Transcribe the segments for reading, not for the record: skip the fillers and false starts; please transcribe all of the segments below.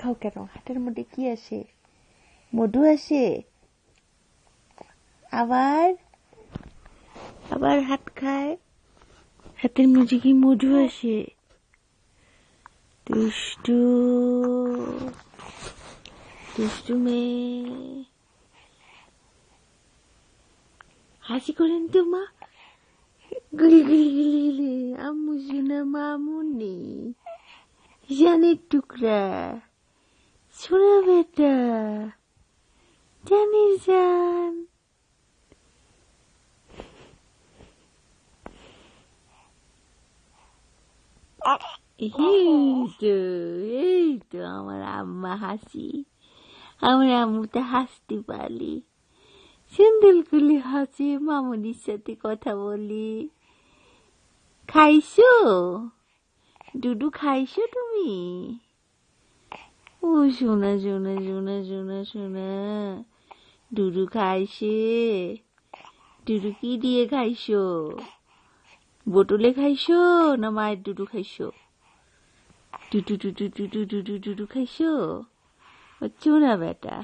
খাও কেন? হাতের মধ্যে কি আছে? মধু আছে? আবার আবার হাত খায়, হাতের মধ্যে কি মধু আছে? দুষ্টু দুষ্টু মেয়ে। হাসি করেন তো মা, গুলি গুলি গুলি গুলি। আম্মু সোনা মামুনি, জানের টুকরা, সোনা বেটা, জানির জান। এই তো আমার আম্মা হাসি, আমার আম্মুতে হাসতে পারি, সুন্দর করে হাসি, মামুনির সাথে কথা বলি। খাইছো ডুডু, খাইছো তুমি? ও সোনা সোনা সোনা সোনা সোনা, ডুডু খাইছে। ডুডু কি দিয়ে খাইছো? বোতলে খাইছো না মায়ের ডুডু খাইছো? ডুডু ডুডু ডুডু ডুডু ডুডু খাইছো? হচ্ছে না বেটা?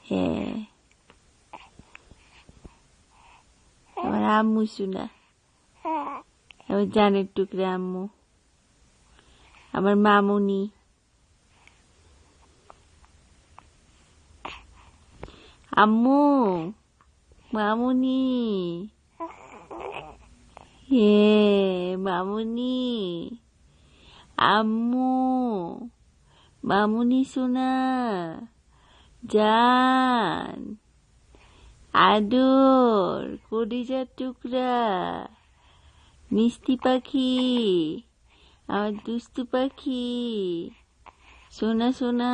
হ্যাঁ, আমার আম্মু সোনা, আমার জানের টুকরা আম্মু, আমার মামুনি। আম্মু, মামুনি, মামুনি, আম্মু, মামুনি সোনা, জান, আদর, কলিজার টুকরা, মিষ্টি পাখি, আমার দুষ্টু পাখি, সোনা সোনা।